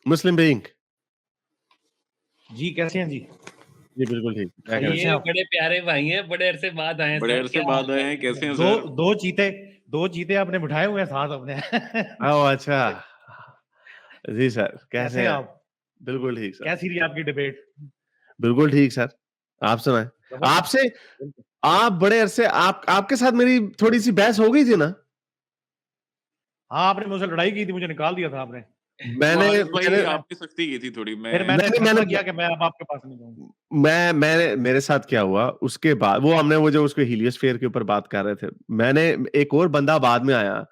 मुस्लिम being. जी कैसे हैं जी? जी, बिल्कुल ठीक। क्या कह रहे कैसे थे? हैं ये आप? बड़े प्यारे भाई हैं, बड़े अरसे बाद आए हैं बड़े सर, अरसे क्या बाद हाल आए है? हैं, कैसे हैं दो सर? दो चीते दो चीते आपने बिठाए हुए हैं साथ अपने। ओह! अच्छा। जी सर, कैसे कैसे हैं हैं? आप? बिल्कुल ठीक सर। कैसी रही आपकी डिबेट? बिल्कुल ठीक सर। आप सुनाएँ? जबरदस्त? आपसे बिल्कुल। आप बड़े अरसे आप आपके साथ मेरी थोड़ी-सी बहस हो गई थी ना? हाँ, आपने मुझसे लड़ाई की थी, मुझे निकाल दिया था आपने। वो मैंने हारिस भाई मैंने आपने सख्ती की थी थोड़ी, फिर मैं मैंने मैंने फैसला मैंने किया कि मैं अब आपके पास नहीं जाऊँगा। मैंने मेरे साथ क्या हुआ, उसके बाद वो हमने वो जो उसके हीलियोस्फीयर के ऊपर बात कर रहे थे। मैंने एक और बंदा बाद में आया,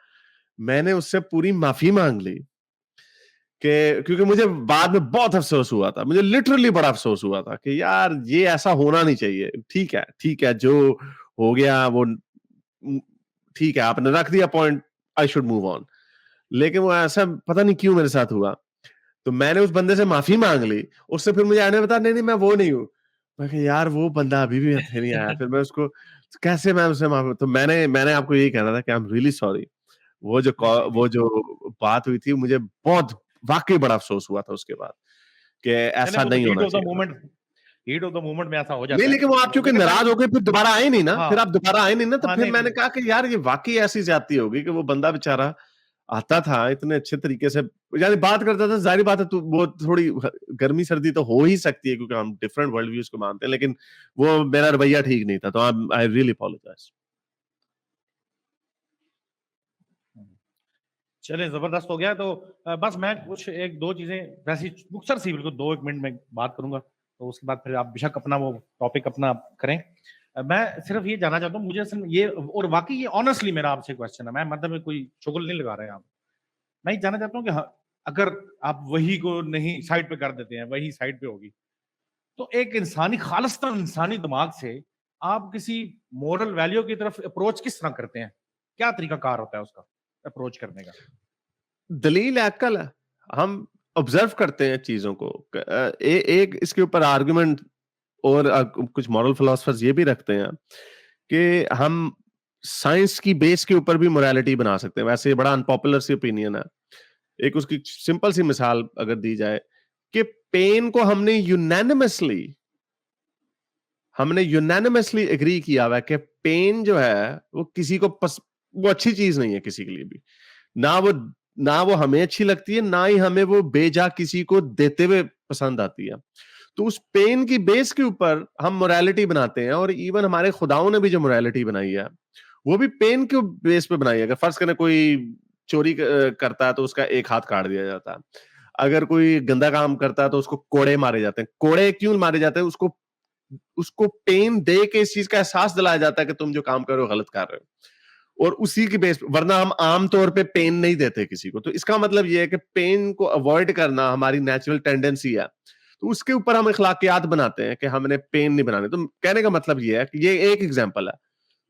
मैंने उससे पूरी माफ़ी माँग ली कि क्योंकि मुझे बाद में बहुत अफ़सोस हुआ था। मुझे लिटरली बड़ा अफ़सोस हुआ था कि यार ये ऐसा होना नहीं चाहिए। ठीक है, जो हो गया वो ठीक है, आपने रख दिया point, I should move on. लेकिन वो ऐसा पता नहीं क्यों मेरे साथ हुआ। तो मैंने उस बंदे से माफ़ी माँग ली, उससे फिर मुझे आने बताया नहीं, मैं वो नहीं हूँ। मैं कहा यार वो बंदा अभी भी हथे नहीं आया, फिर मैं उसको कैसे मैं उससे माफ़ी तो मैंने आपको यही कहना था कि आई एम रियली सॉरी। नहीं, नहीं, नहीं। वो जो बात हुई थी मुझे बहुत वाक़ई बड़ा अफ़सोस हुआ था उसके बाद, कि चलें ऐसा वो तो नहीं होना चाहिए था। हीट ऑफ द मोमेंट में ऐसा हो नहीं, जाता है। लेकिन वो आप चूँकि लेकिन मैं नाराज़ हो गए फिर दोबारा आए नहीं ना, हाँ, फिर आप दोबारा आए नहीं ना, तो हाँ, फिर नहीं, मैंने नहीं। कहा कि यार ये वाक़ई ऐसी ज़्यादती हो गई कि वो बंदा बेचारा आता था इतने अच्छे तरीके से यानी बात करता था, ज़ाहिर बात है तो वो थोड़ी गर्मी-सर्दी तो हो ही सकती है क्योंकि हम डिफरेंट वर्ल्ड व्यूज़ को मानते हैं, लेकिन वो मेरा रवैया ठीक नहीं था, तो आई रियली अपोलोजाइज़। चलिए ज़बरदस्त हो गया तो बस मैं कुछ 1-2 चीज़ें वैसी मुख्तसर सी बिल्कुल 2-1 मिनट में बात करूँगा, तो उसके बाद फिर आप बेशक अपना वो टॉपिक अपना करें। मैं सिर्फ ये जानना चाहता हूँ मुझे असल में ये और वाक़ई ये ऑनेस्टली मेरा आपसे क्वेश्चन है, मैं मतलब में कोई चुगल नहीं लगा रहे हैं आप। मैं ये जानना चाहता हूँ कि अगर आप वही को नहीं साइड पे कर देते हैं, वही साइड पे होगी, तो एक इंसानी खालिस्तान इंसानी दिमाग से आप किसी मॉरल वैल्यू की तरफ अप्रोच किस तरह करते हैं? क्या तरीका-कार होता है उसका अप्रोच करने का? दलील है, अक्ल है। हम ऑब्जर्व करते हैं चीज़ों को। एक इसके ऊपर आर्गुमेंट और कुछ मॉरल फिलोसोफर्स ये भी रखते हैं कि हम साइंस की बेस के ऊपर भी मोरालिटी बना सकते हैं। वैसे ये बड़ा अनपॉपुलर सी ओपिनियन है। एक उसकी सिंपल सी मिसाल अगर दी जाए कि पेन को हमने यूनानिमसली एग्री किया हुआ है कि पेन जो है वो किसी को वो अच्छी चीज नहीं है किसी के लिए भी। ना वो ना वो हमें अच्छी लगती है, ना ही हमें वो बेजा किसी को देते हुए पसंद आती है। तो उस पेन की बेस के ऊपर हम मोरालिटी बनाते हैं और इवन हमारे खुदाओं ने भी जो मोरालिटी बनाई है, वो भी पेन के बेस पे बनाई है। अगर फर्ज करें कोई चोरी करता है तो उसका एक हाथ काट दिया जाता है। अगर कोई गंदा काम करता है तो उसको कोड़े मारे जाते हैं। कोड़े क्यों मारे जाते हैं? उसको उसको पेन दे के इस चीज का एहसास दिलाया जाता है कि तुम जो काम कर रहे हो गलत कर रहे हो। और उसी की बेस वरना हम आम तौर पे पेन नहीं देते किसी को। तो इसका मतलब ये है कि पेन को अवॉइड करना हमारी नेचुरल टेंडेंसी है। तो उसके ऊपर हम अखलाकियात बनाते हैं कि हमने पेन नहीं बनाने। तो कहने का मतलब ये है कि ये एक एग्जांपल है।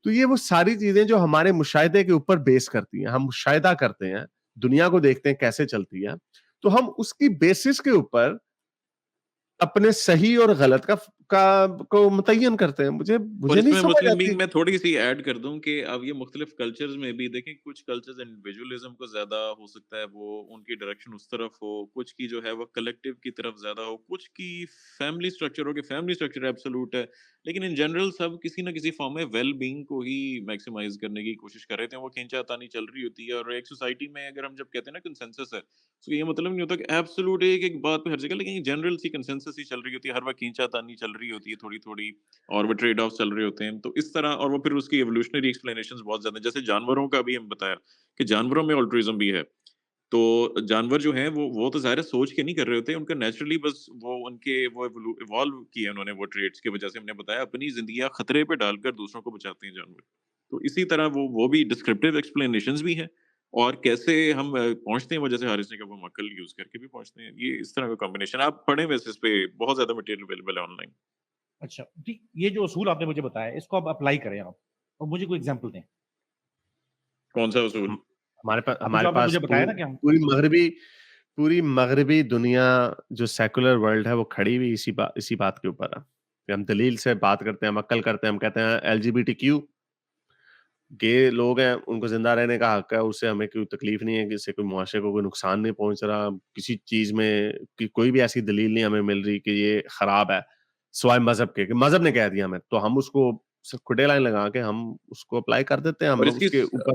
तो ये वो सारी चीजें जो हमारे मुशाहिदे के ऊपर बेस करती हैं। हम मुशाहिदा करते हैं, दुनिया को देखते हैं कैसे चलती है। तो हम उसकी बेसिस के ऊपर अपने सही और गलत को मुतय्यन करते हैं। और मुझे नहीं इसमें समझ मुस्लिम आती। बीइंग मैं थोड़ी-सी ऐड कर दूँ कि अब ये मुख्तलिफ कल्चर्स में भी देखें, कुछ कल्चर्स इंडिविजुअलिज़्म को ज़्यादा हो सकता है वो उनकी डायरेक्शन उस तरफ हो, कुछ की जो है वो कलेक्टिव की तरफ ज़्यादा हो, कुछ की फैमिली स्ट्रक्चर हो कि फैमिली स्ट्रक्चर एब्सोल्यूट है। लेकिन इन जनरल सब किसी न किसी फॉर्म में वेल बीइंग को ही मैक्सिमाइज़ करने की कोशिश कर रहे थे। वो खींचातानी चल रही होती है और एक सोसाइटी में अगर हम जब कहते हैं ना कंसेंसस है, तो ये मतलब नहीं होता कि एब्सोल्यूट एक बात पे हर जगह, लेकिन जनरल सी कंसेंसस ही चल रही होती है। हर वक़्त खींचातानी चल रही होती है थोड़ी-थोड़ी और वो ट्रेड ऑफ चल रहे होते हैं। तो इस तरह और वो फिर उसकी एवोल्यूशनरी एक्सप्लेनेशंस बहुत ज़्यादा हैं। जैसे जानवरों का भी हम बताया कि जानवरों में अल्ट्रुइज़्म भी है। तो जानवर जो हैं वो तो ज़ाहिर है सोच के नहीं कर रहे होते, उनका नेचुरली बस वो उनके वो इवॉल्व किए उन्होंने वो ट्रेड्स की वजह से। हमने बताया अपनी ज़िंदगियाँ खतरे पे डालकर दूसरों को बचाते हैं जानवर। तो इसी तरह वो भी डिस्क्रिप्टिव एक्सप्लेनेशंस भी हैं और कैसे हम पहुँचते हैं वो जैसे हारिस ने कहा वो अक्ल यूज़ करके भी पहुँचते हैं। ये इस तरह का कॉम्बिनेशन आप पढ़ें वैसे इस पे बहुत ज़्यादा मटेरियल अवेलेबल है ऑनलाइन। अच्छा, ठीक ये जो असूल आपने मुझे बताया इसको आप अप्लाई करें आप और मुझे कोई एग्ज़ाम्पल दें। कौन-सा उसूल? हम हमारे पास अभी जो हमारे आपने पास मुझे बताया ना कि हम पूरी मगरिबी दुनिया जो सेकुलर वर्ल्ड है वो खड़ी हुई इसी बात के ऊपर है कि हम दलील से बात करते हैं, हम अक्ल करते हैं, हम कहते हैं एलजीबीटीक्यू गे लोग हैं, उनको जिंदा रहने का हक है, उससे हमें कोई तकलीफ नहीं है, इससे कोई मुआशरे को कोई नुकसान नहीं पहुंच रहा, किसी चीज में कोई भी ऐसी दलील नहीं हमें मिल रही कि ये खराब है सिवाय मजहब के, कि मजहब ने कह दिया हमें, तो हम उसको सिर्फ खुदे लाइन लगा के हम उसको अप्लाई कर देते हैं, हम और इसकी उसके ऊपर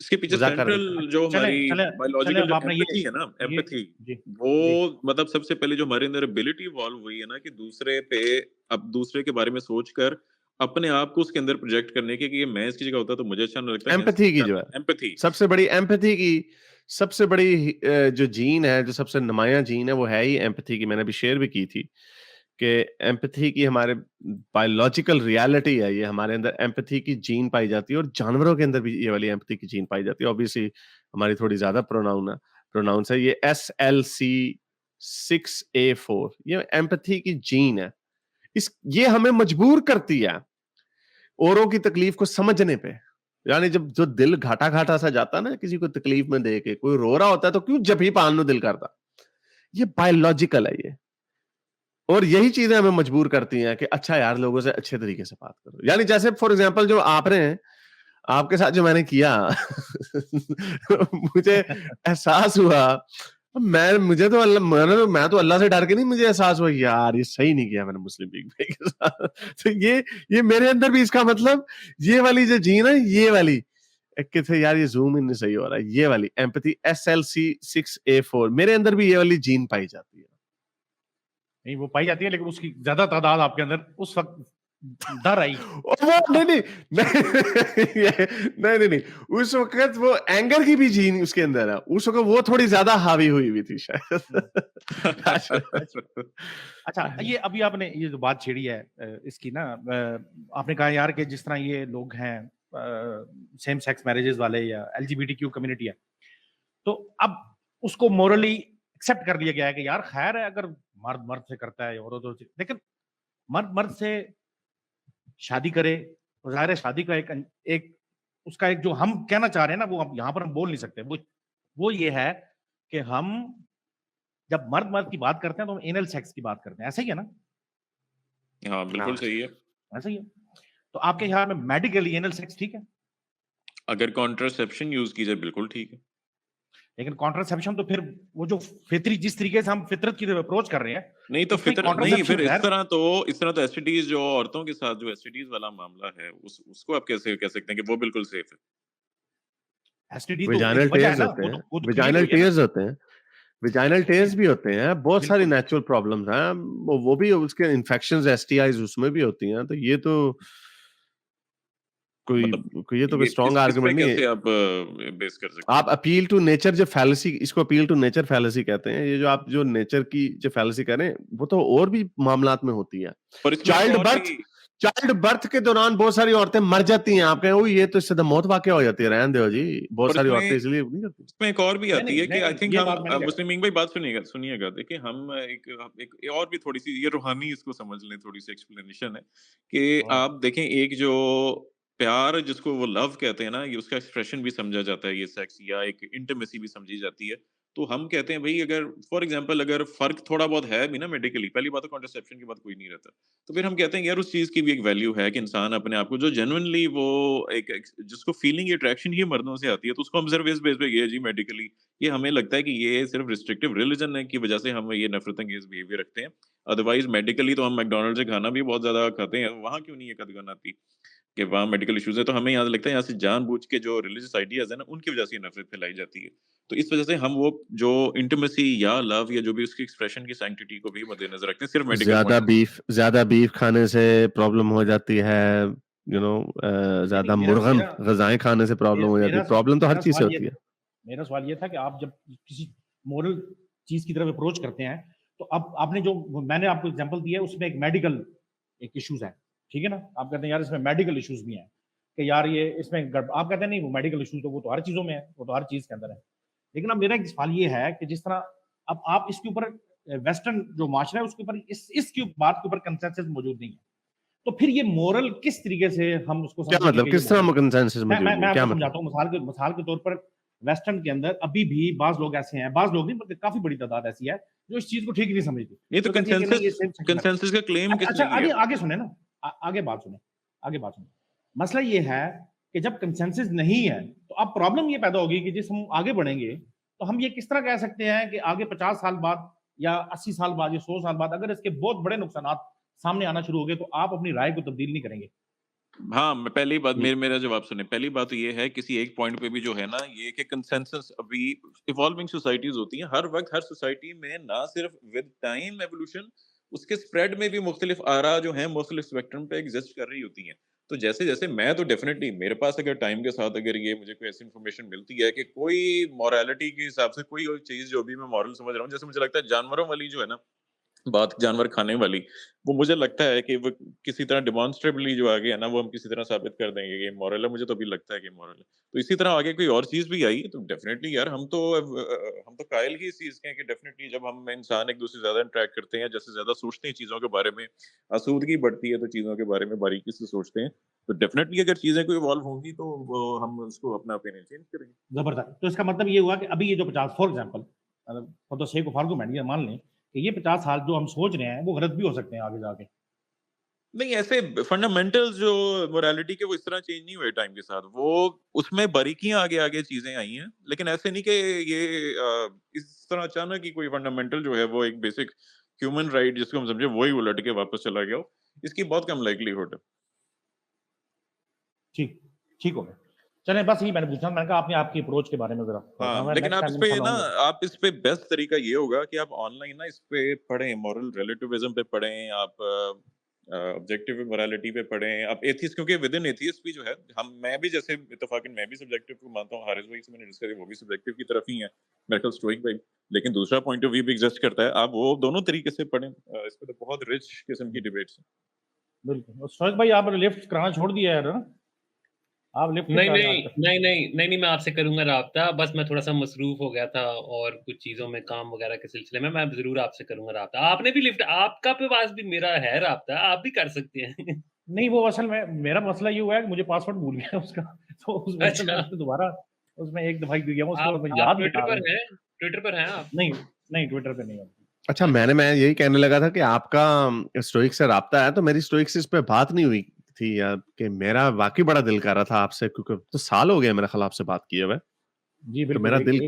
इसके पीछे मजाक कर देते हैं। सेंट्रल जो चले हमारी चले चले बायोलॉजिकल अब जो आपने एम्पैथी है ना, ये एम्पैथी, जी वो जी मतलब सबसे पहले जो हमारे अंदर एबिलिटी इवॉल्व हुई है ना कि दूसरे पे, अब दूसरे के बारे में सोचकर अपने आप को उसके अंदर प्रोजेक्ट करने की कि ये मैं इसकी जगह होता तो मुझे अच्छा नहीं लगता, एम्पैथी की जो है, एम्पैथी। सबसे बड़ी एम्पैथी की सबसे बड़ी जो जीन है, जो सबसे नुमायां जीन है, वो है ही एम्पैथी की। मैंने अभी शेयर भी की थी कि एम्पैथी की हमारे बायोलॉजिकल रियलिटी है, ये हमारे अंदर एम्पैथी की जीन पाई जाती है, और जानवरों के अंदर भी ये वाली एम्पैथी की जीन पाई जाती है। ऑब्वियसली हमारी थोड़ी ज्यादा प्रोनाउंस है, ये SLC6A4, ये एम्पैथी की जीन है। ये हमें मजबूर करती है औरों की तकलीफ को समझने पे। यानी जब जो दिल घाटा घाटा सा जाता है ना, किसी को तकलीफ में दे के, कोई रो रहा होता है तो क्यों जब ही पालने दिल करता, ये बायोलॉजिकल है ये। और यही चीजें हमें मजबूर करती हैं कि अच्छा यार, लोगों से अच्छे तरीके से बात करो। यानी जैसे फॉर एग्जांपल जो आप रहे हैं, आपके साथ जो मैंने किया मुझे एहसास हुआ, मैं तो अल्लाह से डर के नहीं, मुझे एहसास हुआ यार ये सही नहीं किया मैंने मुस्लिम बिग भाई के साथ। तो ये मेरे अंदर भी, इसका मतलब ये वाली जो जीन है, ये वाली कि थे यार ये जूम इन नहीं सही हो रहा है, ये वाली एम्पैथी SLC6A4 मेरे अंदर भी ये वाली जीन पाई जाती है। नहीं वो पाई जाती है, लेकिन उसकी ज्यादा तादाद आपके अंदर उस वक्त डर आई। और वो नहीं, उस वक्त वो एंगर की भी जीन उसके अंदर है, उस वक्त वो थोड़ी ज्यादा हावी हुई थी शायद। अच्छा, ये अभी आपने ये जो बात छेड़ी है इसकी ना, आपने कहा यार कि जिस तरह ये लोग हैं सेम सेक्स मैरिजेस वाले या LGBTQ कम्युनिटी है, तो अब उसको मोरली एक्सेप्ट कर लिया गया है कि यार खैर है अगर मर्द मर्द से करता है औरत से, लेकिन मर्द मर्द से शादी करे, तो जाहिर है शादी का एक उसका एक जो हम कहना चाह रहे हैं ना, वो यहाँ पर हम बोल नहीं सकते। वो ये है कि हम जब मर्द मर्द की बात करते हैं तो हम एनल सेक्स की बात करते हैं, ऐसा ही है ना? हाँ बिल्कुल सही है। ऐसा ही है। तो आपके ख्याल में मेडिकली एनल सेक्स ठीक है? अगर कॉन्ट्रासेप्शन यूज की जाए बिल्कुल ठीक है। लेकिन कॉन्ट्रासेप्शन तो फिर वो जो फितरी, जिस तरीके से हम फितरत की तरफ अप्रोच कर रहे हैं, नहीं तो उसमें फिर नहीं, contraception फिर गैर- इस तरह तो एसटीडीज जो औरतों के साथ जो एसटीडीज वाला मामला है, उसको आप कैसे कह सकते हैं कि वो बिल्कुल सेफ है? STD तो विजाइनल एक वजह है टेयर्स ना, होते वो हैं, तो clear विजाइनल हुई है ना। टेयर्स होते हैं, विजाइनल टेयर्स भी होते हैं, बहुत सारी बिल्कुल। नेचुरल प्रॉब्लम्स हैं, वो भी उसके इन्फेक्शंस STIs उसमें भी होती हैं, तो ये तो कोई मतलब कोई ये तो कोई स्ट्रॉन्ग इस पे आर्गुमेंट नहीं है। कैसे आप बेस कर सकते आप अपील टू नेचर जो फैलेसी, इसको अपील टू नेचर फैलेसी कहते हैं, ये जो आप जो नेचर की जो फैलेसी कह रहे हैं, वो तो और भी मामलात में होती है। हैं? और इसमें चाइल्ड बर्थ के दौरान बहुत सारी औरतें मर जाती हैं, आप कहें ओ ये तो इससे तो मौत वाकई हो जाती है, रहने दो जी, बहुत और सारी इसमें औरतें इसलिए नहीं करती। इसमें एक और भी नहीं, आती है कि नहीं, आई थिंक ये हम बात मैंने मुस्लिम विंग भाई बात सुनिएगा देखिए, हम एक और भी थोड़ी सी ये रूहानी इसको समझ लें, थोड़ी सी एक्सप्लेनेशन है कि आप देखें, एक जो प्यार जिसको वो लव कहते हैं ना, ये उसका एक्सप्रेशन भी समझा जाता है, ये सेक्स या एक इंटीमेसी भी समझी जाती है। तो हम कहते हैं भाई, अगर फॉर एग्जांपल अगर फर्क थोड़ा बहुत है भी ना मेडिकली, पहली बात तो कॉन्ट्रासेप्शन के बाद कोई नहीं रहता, तो फिर हम कहते हैं यार उस चीज की भी एक वैल्यू है कि इंसान अपने आप को जो जेन्युइनली वो जिसको फीलिंग अट्रैक्शन ही मर्दों से आती है, तो उसको हम सिर्फ इस बेस पे ये जी मेडिकली, ये हमें लगता है कि ये सिर्फ रिस्ट्रिक्टिव रिलीजन है की वजह से हम ये नफरत अंगेज बिहेवियर रखते हैं। अदरवाइज मेडिकली तो हम मैकडोनल्ड से खाना भी बहुत ज्यादा खाते हैं, वहां क्यों नहीं ये कदगन आती कि वहाँ मेडिकल इश्यूज है? तो हमें यहाँ लगता है यहाँ से जानबूझ के जो रिलीजियस आइडियाज है ना, उनकी वजह से ये नफरत फैलाई जाती है। तो इस वजह से हम वो जो इंटीमेसी या लव या जो भी उसकी एक्सप्रेशन की सैंक्टिटी को भी मद्देनजर रखते हैं, सिर्फ मेडिकल ज्यादा बीफ खाने से प्रॉब्लम हो जाती है, ज्यादा मुर्गन ग़िज़ाएं खाने से प्रॉब्लम हो जाती है, प्रॉब्लम तो हर चीज से होती है। मेरा सवाल ये था कि आप जब किसी मोरल चीज की तरफ अप्रोच करते हैं, तो अब आपने जो मैंने आपको एग्जांपल दिया है उसमें एक मेडिकल एक इश्यूज है, ठीक है ना? आप कहते हैं यार इसमें मेडिकल इश्यूज भी हैं कि यार ये इसमें आप कहते हैं नहीं वो मेडिकल इश्यूज तो वो तो हर चीजों में है, वो तो हर चीज के अंदर है। लेकिन अब मेरा एक सवाल ये है कि जिस तरह अब आप इसके ऊपर वेस्टर्न जो माशरा है उसके ऊपर इसकी बात के ऊपर कंसेंसस मौजूद नहीं है, तो फिर ये मोरल किस तरीके से हम उसको क्या मतलब किस तरह कंसेंसस मौजूद है? मैं क्या आपको मतलब? समझाता हूँ। मिसाल के तौर पर वेस्टर्न के अंदर अभी भी बाज लोग ऐसे हैं, बाज लोग नहीं बल्कि काफी बड़ी तादाद ऐसी है जो इस चीज को ठीक नहीं समझती। ये तो कंसेंसस का क्लेम किस अच्छा लिए किया? आगे सुने ना, आगे बात सुने। मसला ये है कि जब कंसेंसस नहीं है तो अब प्रॉब्लम ये पैदा होगी कि जिस हम आगे बढ़ेंगे तो हम ये किस तरह कह सकते हैं कि आगे 50 साल बाद या 80 साल बाद या 100 साल बाद अगर इसके बहुत बड़े नुकसान सामने आना शुरू हो गए तो आप अपनी राय को तब्दील नहीं करेंगे। हाँ, मैं पहली बात जी। मेरा जवाब सुने। पहली बात तो ये है किसी एक पॉइंट पे भी जो है ना ये कि कंसेंसस अभी इवॉल्विंग सोसाइटीज़ होती हैं। हर वक़्त हर सोसाइटी में ना सिर्फ विद टाइम एवोल्यूशन उसके स्प्रेड में भी मुख्तलिफ आरा जो हैं मुख्तलिफ स्पेक्ट्रम पे एग्ज़िस्ट कर रही होती हैं। तो जैसे-जैसे मैं तो डेफ़िनेटली मेरे पास अगर टाइम के साथ अगर ये मुझे कोई ऐसी इन्फॉर्मेशन मिलती है कि कोई मोरालिटी के हिसाब से कोई और चीज़ जो भी मैं मॉरल समझ रहा हूँ, जैसे मुझे लगता है जानवरों वाली जो है ना बात जानवर खाने वाली, वो मुझे लगता है कि वो किसी तरह डेमॉन्स्ट्रेबली जो आगे है ना, वो हम किसी तरह साबित कर देंगे कि मॉरल है, मुझे तो अभी लगता है कि मॉरल है। तो इसी तरह आगे कोई और चीज़ भी आई, तो डेफ़िनेटली यार हम तो कायल ही इस चीज़ के हैं कि डेफ़िनेटली जब हम इंसान एक-दूसरे से ज़्यादा इंटरैक्ट करते हैं, जैसे ज़्यादा सोचते हैं चीज़ों के बारे में, आसूदगी बढ़ती है, तो चीज़ों के बारे में बारीकी से सोचते हैं। तो डेफ़िनेटली अगर चीज़ें कोई इवॉल्व होंगी, तो वो हम उसको अपना ओपिनियन चेंज करेंगे। जबरदस्त। तो इसका मतलब ये हुआ कि अभी ये जो 50 for example for the sake of argument ये मान लें कि ये 50 साल जो हम सोच रहे हैं वो गलत भी हो सकते हैं आगे जाके। नहीं, ऐसे फंडामेंटल्स जो मोरालिटी के वो इस तरह चेंज नहीं हुए टाइम के साथ। वो उसमें बारीकियाँ आगे-आगे चीज़ें आई हैं। लेकिन ऐसे नहीं कि ये इस तरह अचानक ही कोई फंडामेंटल जो है वो एक बेसिक ह्यूमन राइट जिसको हम समझे वही उलट के वापस चला गया हो। इसकी बहुत कम लाइक्लीहुड है। ठीक, ठीक हो गया। चलें बस यही मैंने पूछा, मैंने कहा आपने आपकी अप्रोच के बारे में ज़रा हाँ, मैं लेकिन नेक्स्ट आप टाइम इस पे ना इंशाल्लाह आप इस पे बेस्ट तरीका ये होगा कि आप ऑनलाइन ना इस पे पढ़ें, मॉरल रिलेटिविज़्म पे पढ़ें, आप ऑब्जेक्टिव मोरालिटी पे पढ़ें, आप एथियस्ट क्योंकि विद इन एथियस्ट भी जो है मैं भी जैसे इत्तेफाकन मैं भी सब्जेक्टिव को मानता हूँ, हारिस भाई से मैंने डिस्कस किया वो भी सब्जेक्टिव की तरफ ही हैं, मेरे ख्याल स्टोइक भाई। लेकिन दूसरा पॉइंट ऑफ व्यू भी एग्जिस्ट करता है, आप वो दोनों तरीके से पढ़ें। इस पे तो बहुत रिच किस्म की डिबेट्स हैं। बिल्कुल। और सोहेल भाई आप लिफ्ट कराना छोड़ दिया है ना? आप लिफ्ट नहीं, करा रहे हैं नहीं, आजकल। नहीं, नहीं, नहीं, नहीं, मैं आपसे करूँगा राब्ता, बस मैं थोड़ा-सा मसरूफ़ हो गया था और कुछ चीज़ों में काम वगैरह के सिलसिले में, मैं ज़रूर आपसे करूँगा राब्ता। आपने भी लिफ्ट आपका पे पास भी मेरा है राब्ता, आप भी कर सकते हैं। नहीं वो असल में मेरा मसला ये हुआ है कि मुझे पासवर्ड भूल गया उसका तो उस वजह से मैं अच्छा, उसको दोबारा उसमें एक दफ़ा ही गया हूँ उसके बाद मुझे आप याद नहीं ट्विटर आ पर रहा। हैं? ट्विटर पर हैं आप? नहीं, नहीं ट्विटर पे नहीं है। अच्छा, अच्छा, मैं यही कहने लगा था कि आपका स्टोइक से राब्ता है, तो मेरी स्टोइक से इस पे बात नहीं हुई थी या कि मेरा वाक़ई बड़ा दिल कर रहा था आपसे क्योंकि तो साल हो गए मेरे ख़्याल आपसे बात किए हुए। जी तो बिल्कुल, मेरा दिल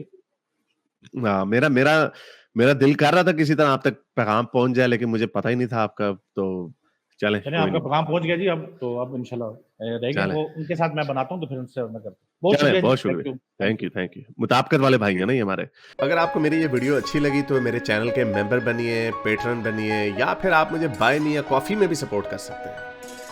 मेरा मेरा मेरा दिल कर रहा था किसी तरह आप तक पैगाम पहुँच जाए लेकिन मुझे पता ही नहीं था आपका तो चलें चलें कोई आपका नहीं। पैगाम पहुँच गया जी अब तो अब इंशाल्लाह रहेगा चलें, वो उनके साथ मैं बनाता हूँ तो फिर उनसे मैं करता हूँ। बहुत चलें शुक्रिया जी, बहुत थैंक शुक्रिया। You, thank you. Thank you. मुताबिकत वाले भाई हैं ना ये हमारे। अगर आपको मेरी ये वीडियो अच्छी लगी तो मेरे चैनल के मेंबर बनिए, पैट्रन बनिए या फिर आप मुझे बाय मी या कॉफ़ी में भी सपोर्ट कर सकते हैं।